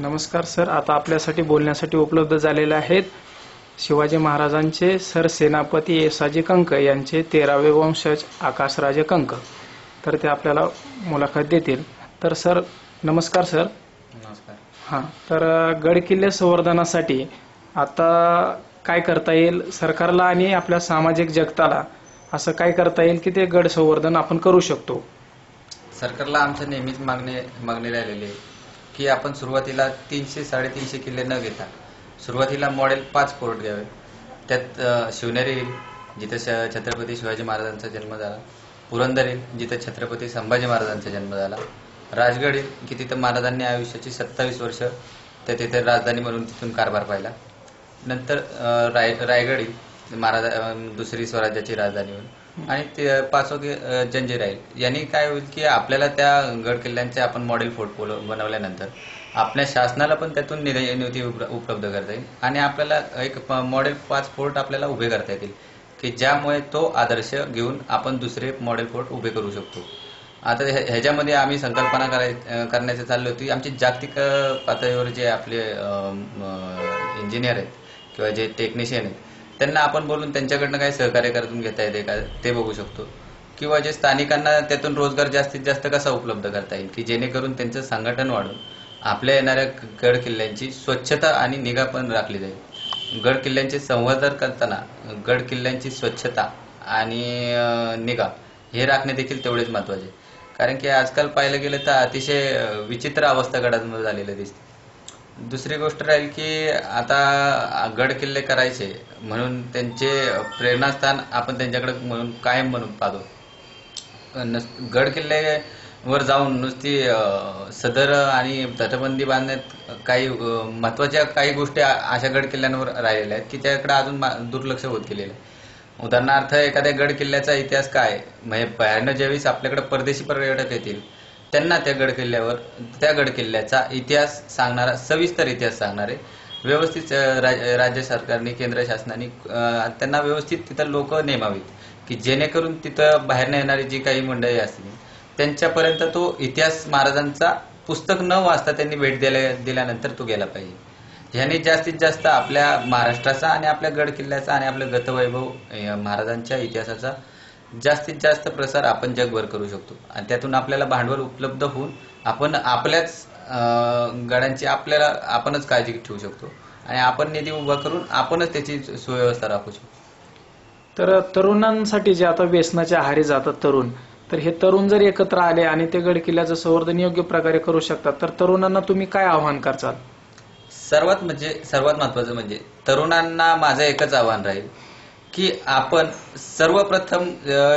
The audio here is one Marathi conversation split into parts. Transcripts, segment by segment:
नमस्कार सर, आता आपल्यासाठी बोलण्यासाठी उपलब्ध झालेले आहेत शिवाजी महाराजांचे सरसेनापती येसाजी कंक यांचे 13वे वंशज आकाशराजे कंक. तर ते आपल्याला मुलाखत देतील. तर सर नमस्कार सर. नमस्कार. हां, तर गड किल्ले संवर्धनासाठी आता काय करता येईल सरकारला आणि आपल्या सामाजिक जगताला, असं काय करता येईल की ते गड संवर्धन आपण करू शकतो? सरकारला आमच्या नेहमीच मागणी राहिलेली आहे की आपण सुरुवातीला 300-350 किल्ले न घेता सुरुवातीला मॉडेल 5 फोर्ट घ्यावे. त्यात शिवनेरी येईल जिथे छत्रपती शिवाजी महाराजांचा जन्म झाला, पुरंदर येईल जिथे छत्रपती संभाजी महाराजांचा जन्म झाला, राजगड येईल की तिथे महाराजांनी आयुष्याची 27 वर्ष त्या तिथे राजधानी म्हणून तिथून कारभार पाहिला. नंतर रायगड येईल दुसरी स्वराज्याची राजधानी होईल, आणि ते 5वं जंजीरा येईल. यांनी काय होईल की आपल्याला त्या गड किल्ल्यांचे आपण मॉडेल फोर्ट बनवल्यानंतर आपल्या शासनाला पण त्यातून निधी उपलब्ध करता येईल आणि आपल्याला एक मॉडेल 5 फोर्ट आपल्याला उभे करता येतील की ज्यामुळे तो आदर्श घेऊन आपण दुसरे मॉडेल फोर्ट उभे करू शकतो. आता ह्याच्यामध्ये आम्ही संकल्पना करण्याचे चाललो होती. आमची जागतिक पातळीवर जे आपले इंजिनियर आहेत किंवा जे टेक्निशियन आहेत त्यांना आपण बोलून त्यांच्याकडनं काही सहकार्य करून घेता येते का ते बघू शकतो, किंवा जे स्थानिकांना त्यातून रोजगार जास्तीत जास्त कसा उपलब्ध करता येईल की जेणेकरून त्यांचं संघटन वाढून आपल्या येणाऱ्या गड किल्ल्यांची स्वच्छता आणि निगा पण राखली जाईल. गड किल्ल्यांचे संवर्धन करताना गड किल्ल्यांची स्वच्छता आणि निगा हे राखणे देखील तेवढेच महत्त्वाचे, कारण की आजकाल पाहिलं गेलं तर अतिशय विचित्र अवस्था गडांमध्ये झालेली दिसते. दुसरी गोष्ट राहील की आता गड किल्ले करायचे म्हणून त्यांचे प्रेरणास्थान आपण त्यांच्याकडे म्हणून कायम म्हणून पाहतो. गड किल्ल्यावर जाऊन नुसती सदर आणि तटबंदी बांधण्यात काही महत्वाच्या काही गोष्टी अशा गड किल्ल्यांवर राहिलेल्या आहेत की त्याकडे अजून दुर्लक्ष होत गेलेलं आहे. उदाहरणार्थ एखाद्या गड किल्ल्याचा इतिहास काय, म्हणजे बाहेरनं ज्यावेळेस आपल्याकडे परदेशी पर्यटक येतील त्यांना त्या गड किल्ल्याचा इतिहास सांगणारा, सविस्तर इतिहास सांगणारे व्यवस्थित राज्य सरकारने, केंद्र शासनाने त्यांना व्यवस्थित तिथं लोक नेमावीत की जेणेकरून तिथं बाहेरनं येणारी जी काही मंडळी असतील त्यांच्यापर्यंत तो इतिहास महाराजांचा पुस्तक न वाचता त्यांनी भेट दिल्यानंतर तो गेला पाहिजे. ह्याने जास्तीत जास्त आपल्या महाराष्ट्राचा आणि आपल्या गड किल्ल्याचा आणि आपलं गतवैभव महाराजांच्या इतिहासाचा जास्तीत जास्त प्रसार आपण जगभर करू शकतो. आणि त्यातून आपल्याला भांडवल उपलब्ध होऊन आपण आपल्याच गडांची आपणच काळजी ठेवू शकतो आणि आपण निधी उभा करून आपणच त्याची सुव्यवस्था राखू शकतो. तर तरुणांसाठी जे आता व्यसनाच्या आहारी जातात तरुण, तर हे तरुण जर एकत्र आले आणि ते गड किल्ल्याचं संवर्धन योग्य प्रकारे करू शकतात, तर तरुणांना तुम्ही काय आव्हान करचाल? सर्वात महत्वाचं म्हणजे तरुणांना माझं एकच आव्हान राहील की आपण सर्वप्रथम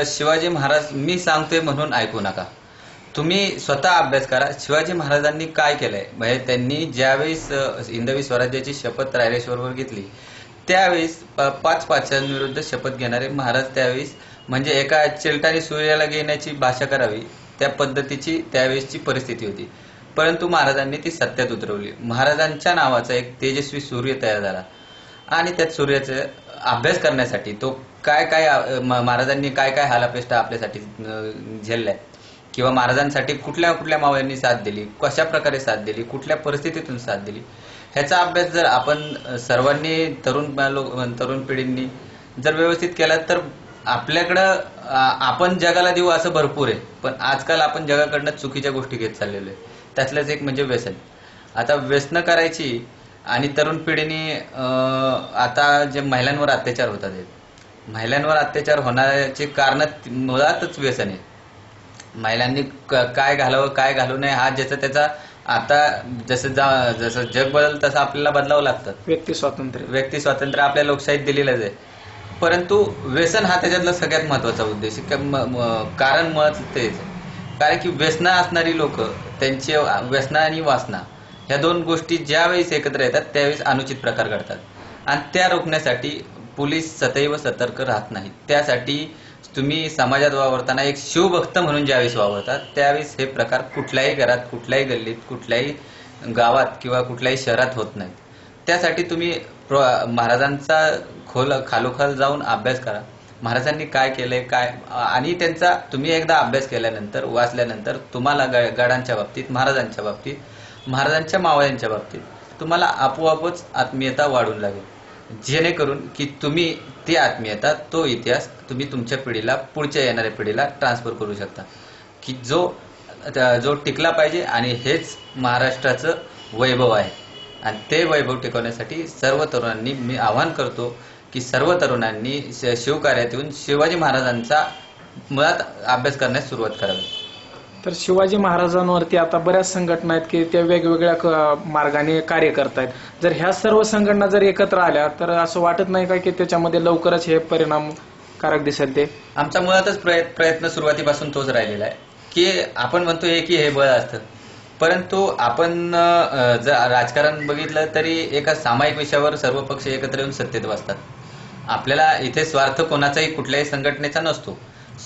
शिवाजी महाराज मी सांगतोय म्हणून ऐकू नका. तुम्ही स्वतः अभ्यास करा. शिवाजी महाराजांनी काय केलंय, म्हणजे त्यांनी ज्यावेळेस हिंदवी स्वराज्याची शपथ रायरेश्वरवर घेतली त्यावेळेस 5 पाचशांविरुद्ध शपथ घेणारे महाराज त्यावेळेस, म्हणजे एका चिलटाने सूर्याला घेण्याची भाषा करावी त्या पद्धतीची त्यावेळेसची परिस्थिती होती. परंतु महाराजांनी ती सत्यात उतरवली. महाराजांच्या नावाचा एक तेजस्वी सूर्य तयार झाला आणि त्यात सूर्याचा अभ्यास करण्यासाठी तो काय महाराजांनी काय हालापेष्टा आपल्यासाठी झेललाय, किंवा महाराजांसाठी कुठल्या मावळ्यांनी साथ दिली, कशा प्रकारे साथ दिली, कुठल्या परिस्थितीतून साथ दिली, ह्याचा अभ्यास जर आपण सर्वांनी तरुण पिढींनी जर व्यवस्थित केला तर आपल्याकडं आपण जगाला देऊ असं भरपूर आहे. पण आजकाल आपण जगाकडनं चुकीच्या गोष्टी घेत चाललेलो आहे. त्यातलंच एक म्हणजे व्यसन. आता व्यसन करायची आणि तरुण पिढीने आता जे महिलांवर अत्याचार होतात, महिलांवर अत्याचार होण्याचे कारण मुळातच व्यसन आहे. महिलांनी काय घालावं काय घालू नये हा ज्याचा त्याचा, आता जसं जग बदल तसं आपल्याला बदलावं लागतं. व्यक्ती स्वातंत्र्य आपल्या लोकशाहीत दिलेलंच आहे. परंतु व्यसन हा त्याच्यातला सगळ्यात महत्वाचा उद्देश, कारण मुळात तेच. कारण की व्यसन असणारी लोक त्यांचे व्यसन आणि वासना ह्या दोन गोष्टी ज्यावेळेस एकत्र येतात त्यावेळेस अनुचित प्रकार घडतात आणि त्या रोखण्यासाठी पोलीस सदैव सतर्क राहत नाहीत. त्यासाठी तुम्ही समाजात वावरताना एक शिवभक्त म्हणून ज्यावेळेस वावरतात त्यावेळेस हे प्रकार कुठल्याही घरात, कुठल्याही गल्लीत, कुठल्याही गावात किंवा कुठल्याही शहरात होत नाहीत. त्यासाठी तुम्ही महाराजांचा खालोखाल जाऊन अभ्यास करा. महाराजांनी काय केलंय काय, आणि त्यांचा तुम्ही एकदा अभ्यास केल्यानंतर वाचल्यानंतर तुम्हाला गडांच्या बाबतीत, महाराजांच्या बाबतीत महाराजांच्या मावळ्यांच्या बाबतीत तुम्हाला आपोआपच आत्मीयता वाढून लागेल, जेणेकरून की तुम्ही ती आत्मीयता, तो इतिहास तुम्ही तुमच्या पिढीला, पुढच्या येणाऱ्या पिढीला ट्रान्सफर करू शकता, की जो टिकला पाहिजे. आणि हेच महाराष्ट्राचं वैभव आहे. आणि ते वैभव टिकवण्यासाठी सर्व तरुणांनी मी आवाहन करतो की सर्व तरुणांनी शिवकार्यात येऊन शिवाजी महाराजांचा मुळात अभ्यास करण्यास सुरुवात करावी. तर शिवाजी महाराजांवरती आता बऱ्याच संघटना आहेत की त्या वेगवेगळ्या मार्गाने कार्य करतायत. जर ह्या सर्व संघटना जर एकत्र आल्या तर असं वाटत नाही का की त्याच्यामध्ये लवकरच हे परिणामकारक दिसेल? ते आमचा मुळातच प्रयत्न सुरुवातीपासून तोच राहिलेला आहे की आपण म्हणतोय की हे बळ असतं, परंतु आपण जर राजकारण बघितलं तरी एका सामायिक विषयावर सर्व पक्ष एकत्र येऊन सत्तेत बसतात. आपल्याला इथे स्वार्थ कोणाचाही कुठल्याही संघटनेचा नसतो.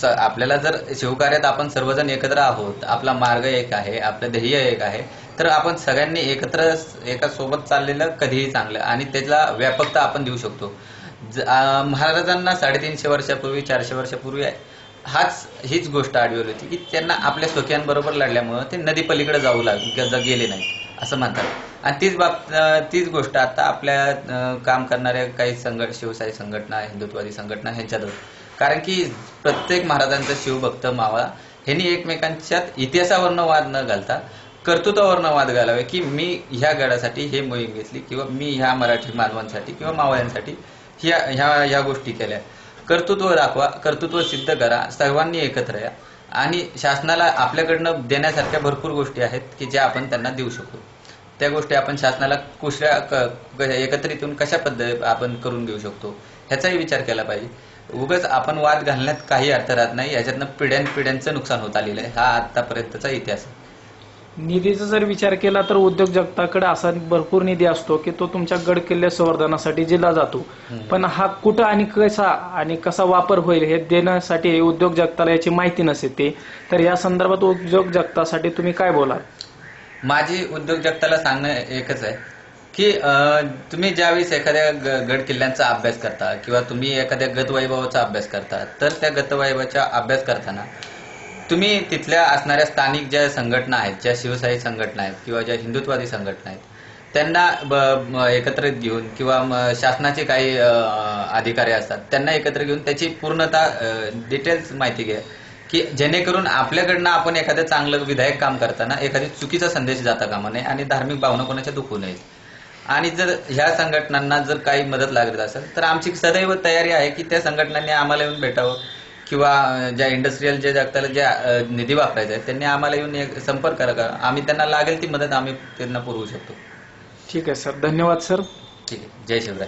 आपल्याला जर शिवकार्यात आपण सर्वजण एकत्र आहोत, आपला मार्ग एक आहे, आपलं ध्येय एक आहे, तर आपण सगळ्यांनी एकत्र एका सोबत चाललेलं कधीही चांगलं आणि त्याला व्यापकता आपण देऊ शकतो. महाराजांना 350 वर्षापूर्वी 400 वर्षापूर्वी हीच गोष्ट आढळली होती की त्यांना आपल्या स्वकीयांबरोबर लढल्यामुळे ते नदी पलीकडे जाऊ गेले नाही असं म्हणतात. आणि तीच गोष्ट आता आपल्या काम करणाऱ्या काही शिवशाही संघटना, हिंदुत्ववादी संघटना ह्यांच्यात होती. कारण की प्रत्येक महाराजांचा शिवभक्त मावळा ह्यांनी एकमेकांच्यात इतिहासावरनं वाद न घालता कर्तृत्वावरनं वाद घालावे की मी ह्या गडासाठी हे मोहीम घेतली किंवा मी ह्या मराठी मानवांसाठी किंवा मावळ्यांसाठी ह्या गोष्टी केल्या. कर्तृत्व दाखवा, कर्तृत्व सिद्ध करा, सर्वांनी एकत्र या. आणि शासनाला आपल्याकडनं देण्यासारख्या भरपूर गोष्टी आहेत की ज्या आपण त्यांना देऊ शकतो. त्या गोष्टी आपण शासनाला एकत्रित येऊन कशा पद्धती आपण करून घेऊ शकतो ह्याचाही विचार केला पाहिजे. उगाच आपण वाद घालण्यात काही अर्थ राहत नाही. याच्यातनं पिढ्यानपिढ्यांचं नुकसान होत आलेलं आहे. हा आतापर्यंतचा इतिहास आहे. निधीचा जर विचार केला तर उद्योग जगताकडे असा भरपूर निधी असतो की तो तुमच्या गड किल्ले संवर्धनासाठी दिला जातो. पण हा कुठं आणि कसा वापर होईल हे देण्यासाठी उद्योग जगताला याची माहिती नसते ते. तर या संदर्भात उद्योग जगतासाठी तुम्ही काय बोलाल? माझी उद्योग जगताला सांगणं एकच आहे की तुम्ही ज्यावेळेस एखाद्या गड किल्ल्यांचा अभ्यास करता किंवा तुम्ही एखाद्या गतवैभवाचा अभ्यास करता, तर त्या गतवैभवाचा अभ्यास करताना तुम्ही तिथल्या असणाऱ्या स्थानिक ज्या संघटना आहेत, ज्या शिवशाही संघटना आहेत किंवा ज्या हिंदुत्ववादी संघटना आहेत, त्यांना एकत्रित घेऊन किंवा शासनाचे काही अधिकारी असतात त्यांना एकत्र घेऊन त्याची पूर्णतः डिटेल्स माहिती घ्या की जेणेकरून आपल्याकडनं आपण एखादं चांगलं विधायक काम करताना एखादी चुकीचा संदेश जाता कामा नये आणि धार्मिक भावना कोणाच्या दुखू नयेत. आणि जर ह्या संघटनांना जर काही मदत लागत असेल तर आमची सदैव तयारी आहे की त्या संघटनांनी आम्हाला येऊन भेटावं किंवा ज्या इंडस्ट्रीयल जे जगताला ज्या निधी वापरायचा आहे त्यांनी आम्हाला येऊन संपर्क करा. आम्ही त्यांना लागेल ती मदत आम्ही त्यांना पुरवू शकतो. ठीक आहे सर, धन्यवाद सर. ठीक आहे. जय शिवराय.